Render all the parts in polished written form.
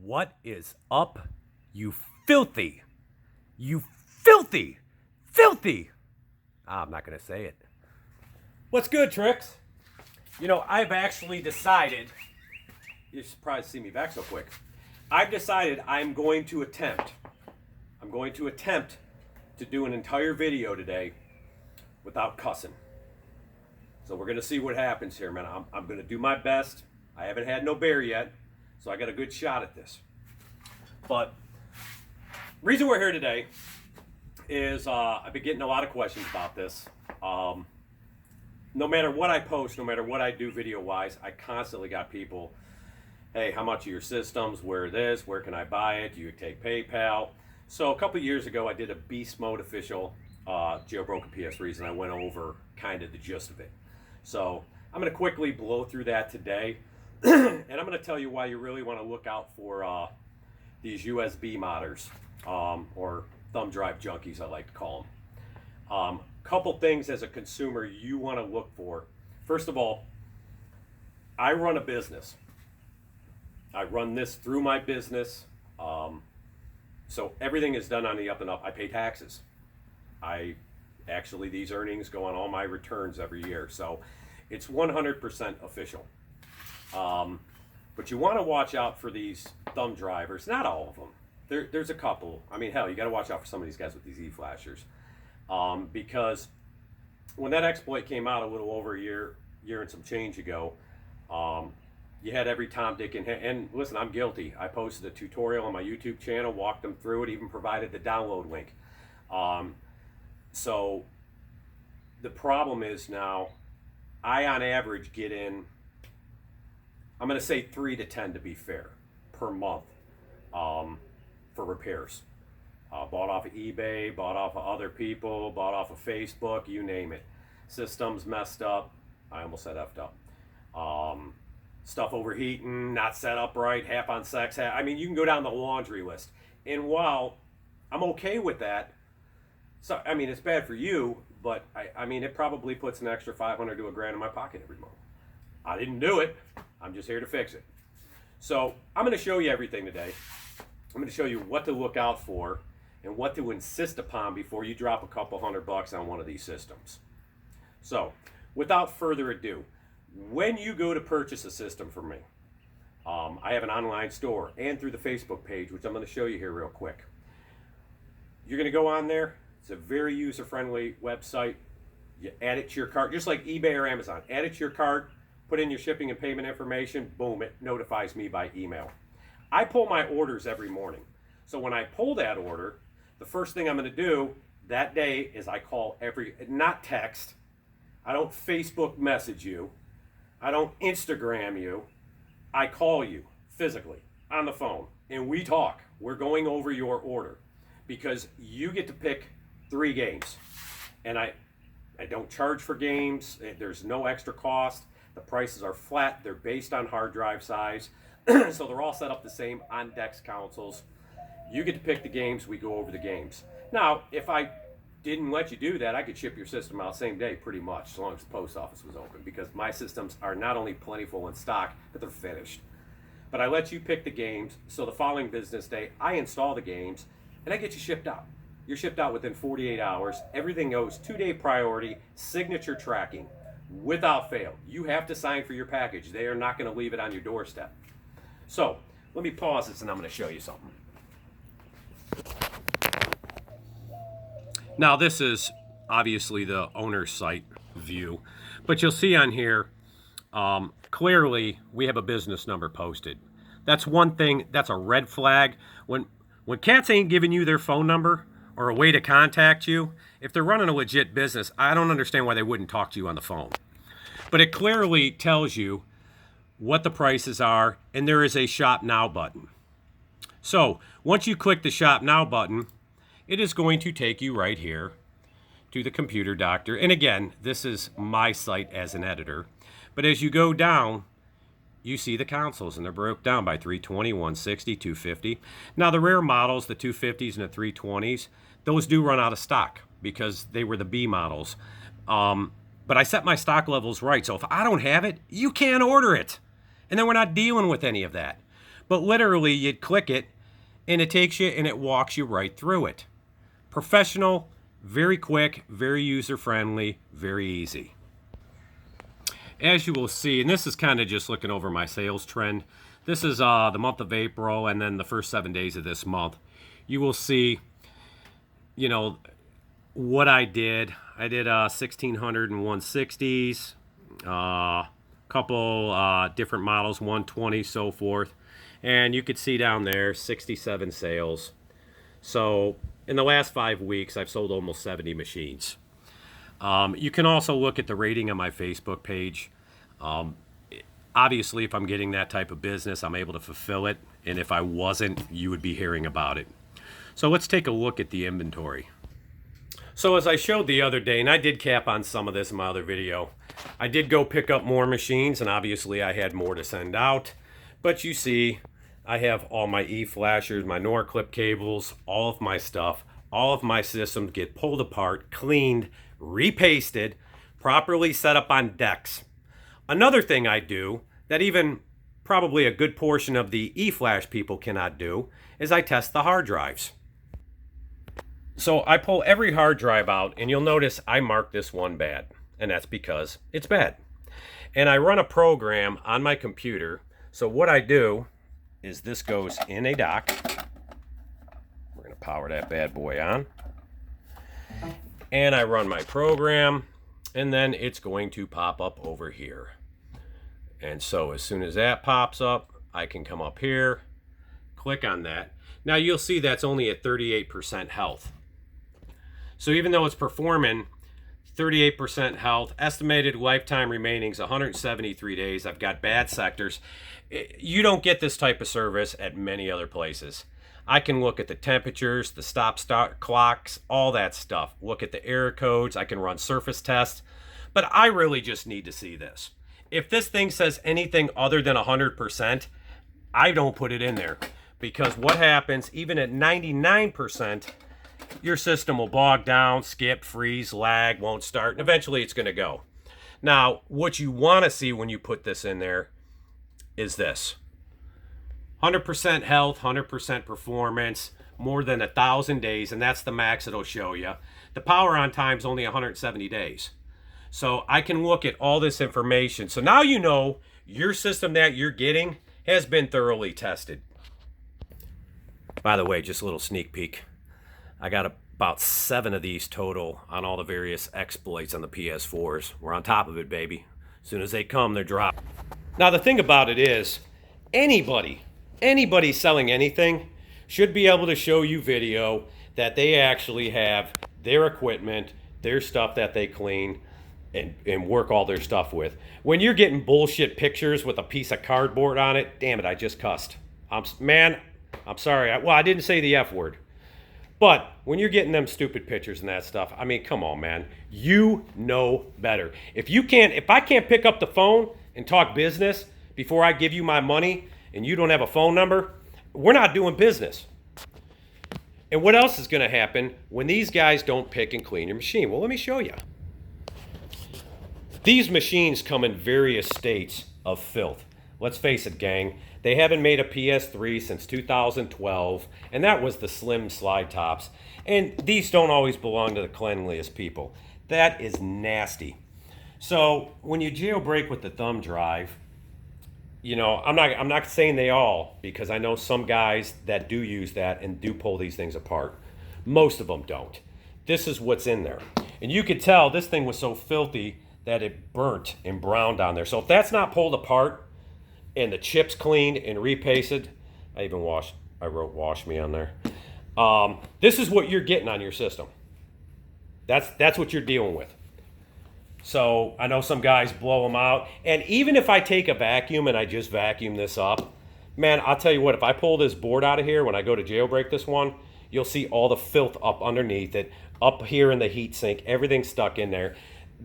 What is up, you filthy, filthy. I'm not going to say it. What's good, Tricks? You know, I've actually decided, you're surprised to see me back so quick. I've decided I'm going to attempt to do an entire video today without cussing. So we're going to see what happens here, man. I'm going to do my best. I haven't had no beer yet, so I got a good shot at this. But reason we're here today is I've been getting a lot of questions about this. No matter what I post, no matter what I do video-wise, I constantly got people, hey, how much are your systems? Where this? Where can I buy it? Do you take PayPal? So a couple of years ago, I did a Beast Mode official Jailbroken PS3's, and I went over kind of the gist of it. So I'm going to quickly blow through that today, and I'm going to tell you why you really want to look out for these USB modders, or thumb drive junkies, I like to call them. Couple things as a consumer you want to look for. First of all, I run a business. I run this through my business, so everything is done on the up and up. I pay taxes. These earnings go on all my returns every year, so it's 100% official. But you want to watch out for these thumb drivers. Not all of them. There's a couple. I mean, hell, you got to watch out for some of these guys with these e-flashers, because when that exploit came out a little over a year and some change ago, you had every Tom, Dick, and listen, I'm guilty. I posted a tutorial on my YouTube channel, walked them through it, even provided the download link. So the problem is now, I on average get in, I'm going to say 3 to 10 to be fair, per month for repairs. Bought off of eBay, bought off of other people, bought off of Facebook, you name it. Systems messed up. I almost said effed up. Stuff overheating, not set up right, half on sex. I mean, you can go down the laundry list. And while I'm okay with that, so I mean, it's bad for you, but I mean, it probably puts an extra $500 to $1,000 in my pocket every month. I didn't do it. I'm just here to fix it. So I'm going to show you everything today. I'm going to show you what to look out for and what to insist upon before you drop a couple $100 on one of these systems. So without further ado, when you go to purchase a system from me, I have an online store and through the Facebook page, which I'm going to show you here real quick. You're going to go on there. It's a very user-friendly website. You add it to your cart, just like eBay or Amazon. Add it to your cart, put in your shipping and payment information, boom, it notifies me by email. I pull my orders every morning. So when I pull that order, the first thing I'm going to do that day is I call not text, I don't Facebook message you, I don't Instagram you, I call you physically on the phone and we talk. We're going over your order because you get to pick 3 games, and I don't charge for games. There's no extra cost. The prices are flat. They're based on hard drive size, so they're all set up the same on DEX consoles. You get to pick the games. We go over the games. Now, if I didn't let you do that, I could ship your system out same day pretty much, as long as the post office was open, because my systems are not only plentiful in stock, but they're finished. But I let you pick the games, so the following business day, I install the games, and I get you shipped out. You're shipped out within 48 hours. Everything goes 2-day priority, signature tracking, without fail. You have to sign for your package. They are not going to leave it on your doorstep. So, let me pause this and I'm going to show you something. Now, this is obviously the owner's site view, but you'll see on here, clearly we have a business number posted. That's one thing, that's a red flag. When cats ain't giving you their phone number or a way to contact you, if they're running a legit business, I don't understand why they wouldn't talk to you on the phone. But it clearly tells you what the prices are, and there is a Shop Now button. So once you click the Shop Now button, it is going to take you right here to the Computer Doctor. And again, this is my site as an editor. But as you go down, you see the consoles, and they're broke down by 320, 160, 250. Now, the rare models, the 250s and the 320s, those do run out of stock because they were the B models. But I set my stock levels right, so if I don't have it, you can't order it. And then we're not dealing with any of that. but literally you'd click it and it takes you and it walks you right through it. Professional, very quick, very user-friendly, very easy. As you will see, and this is kind of just looking over my sales trend. This is the month of April and then the first 7 days of this month. You will see, you know, what I did. I did 1600 and 160s, couple different models, 120, so forth. And you could see down there, 67 sales. So in the last 5 weeks, I've sold almost 70 machines. You can also look at the rating on my Facebook page. Obviously, if I'm getting that type of business, I'm able to fulfill it. And if I wasn't, you would be hearing about it. So let's take a look at the inventory. So as I showed the other day, and I did cap on some of this in my other video, I did go pick up more machines, and obviously I had more to send out. But you see, I have all my E-flashers, my Norclip cables, all of my stuff. All of my systems get pulled apart, cleaned, repasted, properly set up on decks. Another thing I do that even probably a good portion of the E-flash people cannot do is I test the hard drives. So I pull every hard drive out, and you'll notice I mark this one bad, and that's because it's bad. And I run a program on my computer. So what I do is this goes in a dock. We're going to power that bad boy on. And I run my program, and then it's going to pop up over here. And so as soon as that pops up, I can come up here, click on that. Now you'll see that's only at 38% health. So even though it's performing 38% health, estimated lifetime remaining is 173 days. I've got bad sectors. You don't get this type of service at many other places. I can look at the temperatures, the stop-start clocks, all that stuff. Look at the error codes. I can run surface tests. But I really just need to see this. If this thing says anything other than 100%, I don't put it in there. Because what happens, even at 99%, your system will bog down, skip, freeze, lag, won't start, and eventually it's going to go. Now, what you want to see when you put this in there is this. 100% health, 100% performance, more than 1,000 days, and that's the max it'll show you. The power on time is only 170 days. So I can look at all this information. So now you know your system that you're getting has been thoroughly tested. By the way, just a little sneak peek. I got about 7 of these total on all the various exploits on the PS4s. We're on top of it, baby. As soon as they come, they're dropped. Now, the thing about it is, anybody selling anything should be able to show you video that they actually have their equipment, their stuff that they clean, and work all their stuff with. When you're getting bullshit pictures with a piece of cardboard on it, damn it, I just cussed. I'm sorry. I didn't say the F word. But when you're getting them stupid pictures and that stuff, I mean, come on, man. You know better. If I can't pick up the phone and talk business before I give you my money and you don't have a phone number, we're not doing business. And what else is going to happen when these guys don't pick and clean your machine? Well, let me show you. These machines come in various states of filth. Let's face it, gang. They haven't made a PS3 since 2012, and that was the slim slide tops. And these don't always belong to the cleanliest people. That is nasty. So when you jailbreak with the thumb drive, you know, I'm not saying they all, because I know some guys that do use that and do pull these things apart. Most of them don't. This is what's in there. And you could tell this thing was so filthy that it burnt and browned on there. So if that's not pulled apart and the chips cleaned and repasted, I wrote wash me on there. This is what you're getting on your system. That's what you're dealing with. So I know some guys blow them out. And even if I take a vacuum and I just vacuum this up, man, I'll tell you what, if I pull this board out of here when I go to jailbreak this one, you'll see all the filth up underneath it, up here in the heat sink, everything stuck in there.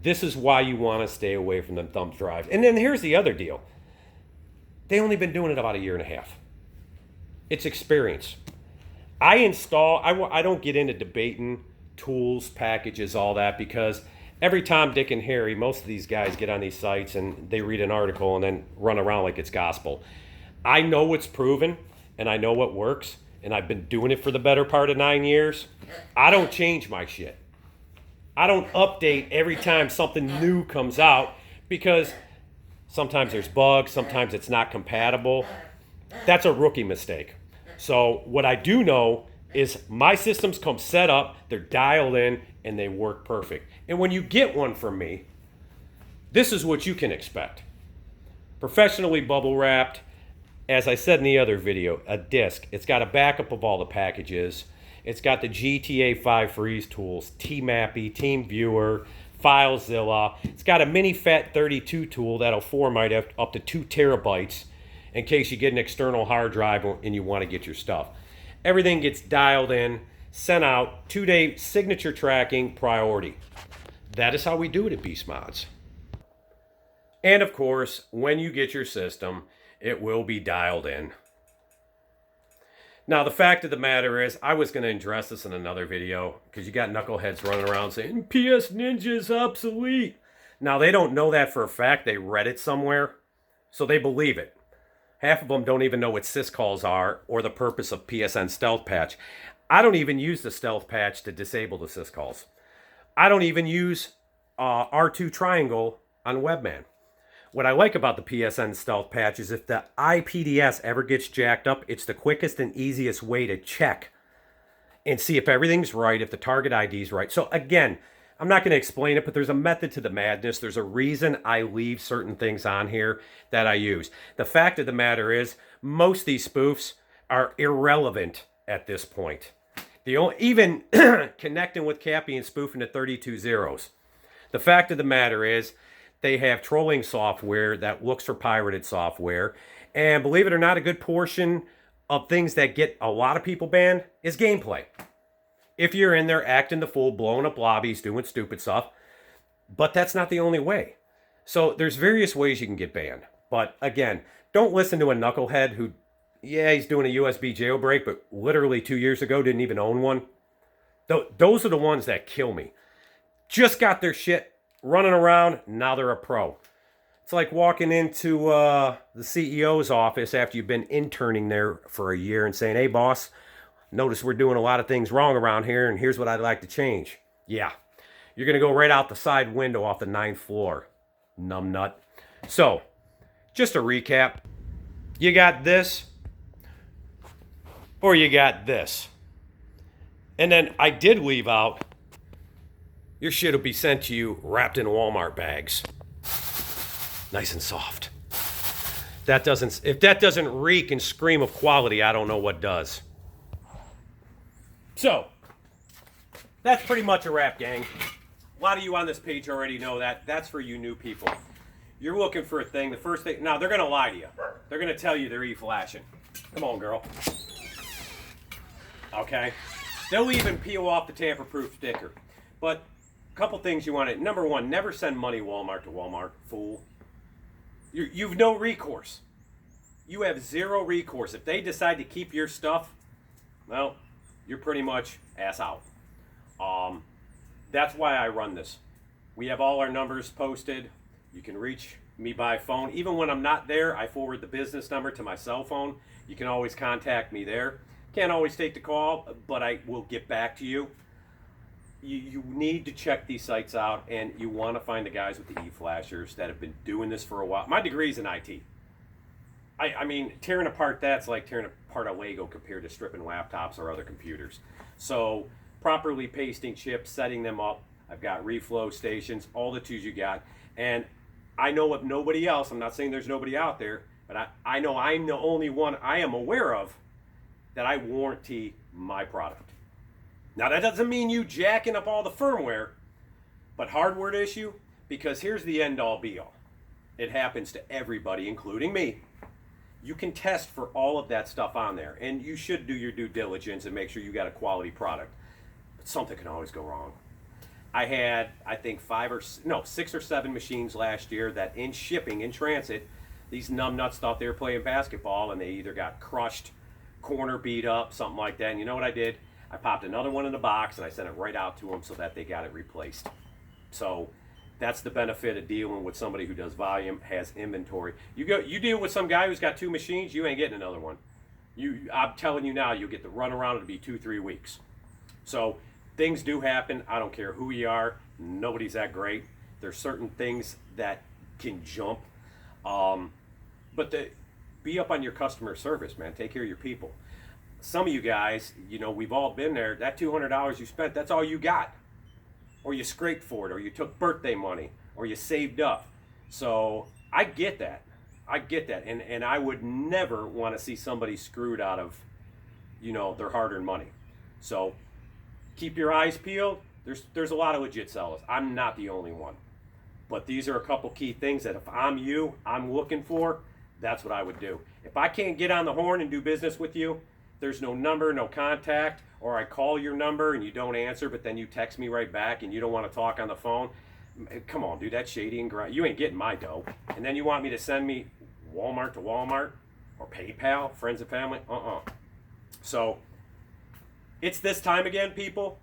This is why you want to stay away from the thumb drive. And then here's the other deal. They only been doing it about 1.5 years. It's experience. I don't get into debating tools, packages, all that, because every Tom, Dick, and Harry, most of these guys get on these sites and they read an article and then run around like it's gospel. I know what's proven and I know what works, and I've been doing it for the better part of 9 years. I don't change my shit. I don't update every time something new comes out because sometimes there's bugs, sometimes it's not compatible. That's a rookie mistake. So what I do know is my systems come set up, they're dialed in, and they work perfect. And when you get one from me, this is what you can expect. Professionally bubble wrapped. As I said in the other video, a disc. It's got a backup of all the packages. It's got the GTA 5 freeze tools, Tmappy, TeamViewer, FileZilla. It's got a mini FAT32 tool that'll format up to 2 terabytes in case you get an external hard drive and you want to get your stuff. Everything gets dialed in, sent out, 2-day signature tracking, priority. That is how we do it at BEASTMODs. And of course, when you get your system, it will be dialed in. Now, the fact of the matter is, I was going to address this in another video because you got knuckleheads running around saying, PS Ninja is obsolete. Now, they don't know that for a fact. They read it somewhere, so they believe it. Half of them don't even know what syscalls are or the purpose of PSN Stealth Patch. I don't even use the Stealth Patch to disable the syscalls. I don't even use R2 Triangle on Webman. What I like about the PSN Stealth Patch is if the IPDS ever gets jacked up, it's the quickest and easiest way to check and see if everything's right, if the target ID is right. So again, I'm not going to explain it, but there's a method to the madness. There's a reason I leave certain things on here that I use. The fact of the matter is, most of these spoofs are irrelevant at this point. Even connecting with Cappy and spoofing to 32 zeros. The fact of the matter is, they have trolling software that looks for pirated software. And believe it or not, a good portion of things that get a lot of people banned is gameplay. If you're in there acting the fool, blowing up lobbies, doing stupid stuff. But that's not the only way. So there's various ways you can get banned. But again, don't listen to a knucklehead who, yeah, he's doing a USB jailbreak, but literally 2 years ago didn't even own one. Those are the ones that kill me. Just got their shit running around, now they're a pro. It's like walking into the CEO's office after you've been interning there for a year and saying, hey, boss, notice we're doing a lot of things wrong around here, and here's what I'd like to change. Yeah, you're going to go right out the side window off the 9th floor, numbnut. So, just a recap. You got this, or you got this. And then I did leave out, your shit will be sent to you wrapped in Walmart bags. Nice and soft. If that doesn't reek and scream of quality, I don't know what does. So, that's pretty much a wrap, gang. A lot of you on this page already know that. That's for you new people. You're looking for a thing. The first thing, now they're going to lie to you. They're going to tell you they're e-flashing. Come on, girl. Okay? They'll even peel off the tamper-proof sticker. But a couple things you want to... Number one, never send money Walmart to Walmart, fool. You've no recourse. You have zero recourse. If they decide to keep your stuff, well, you're pretty much ass out. That's why I run this. We have all our numbers posted. You can reach me by phone. Even when I'm not there, I forward the business number to my cell phone. You can always contact me there. Can't always take the call, but I will get back to you. You need to check these sites out, and you want to find the guys with the e-flashers that have been doing this for a while. My degree's in IT. I mean, tearing apart that's like tearing apart a Lego compared to stripping laptops or other computers. So, properly pasting chips, setting them up. I've got reflow stations, all the tools you got. And I know of nobody else, I'm not saying there's nobody out there, but I know I'm the only one I am aware of that I warranty my product. Now, that doesn't mean you jacking up all the firmware, but hardware issue, because here's the end-all be-all. It happens to everybody, including me. You can test for all of that stuff on there, and you should do your due diligence and make sure you got a quality product. But something can always go wrong. I had, I think, 6 or 7 machines last year that in shipping, in transit, these numbnuts thought they were playing basketball, and they either got crushed, corner beat up, something like that. And you know what I did? I popped another one in the box, and I sent it right out to them so that they got it replaced. So That's the benefit of dealing with somebody who does volume, has inventory. You deal with some guy who's got 2 machines, you ain't getting another one. I'm telling you now, you'll get the runaround. It'll be 2-3 weeks. So things do happen. I don't care who you are. Nobody's that great. There's certain things that can jump. But be up on your customer service, man. Take care of your people. Some of you guys, we've all been there. That $200 you spent, that's all you got. Or you scraped for it, or you took birthday money, or you saved up. So I get that. And I would never want to see somebody screwed out of, their hard-earned money. So keep your eyes peeled. There's a lot of legit sellers. I'm not the only one. But these are a couple key things that if I'm you, I'm looking for, that's what I would do. If I can't get on the horn and do business with you, there's no number, no contact, or I call your number and you don't answer, but then you text me right back and you don't want to talk on the phone. Come on, dude, that's shady and grind. You ain't getting my dough. And then you want me to send me Walmart to Walmart or PayPal, friends and family? So it's this time again, people.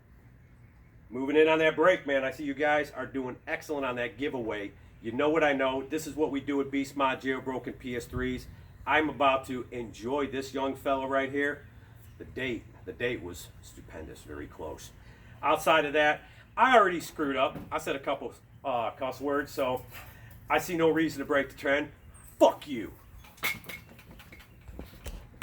Moving in on that break, man. I see you guys are doing excellent on that giveaway. You know what I know. This is what we do at BEASTMOD Jailbroken PS3's. I'm about to enjoy this young fella right here. The date was stupendous, very close. Outside of that, I already screwed up. I said a couple cuss words, so I see no reason to break the trend. Fuck you.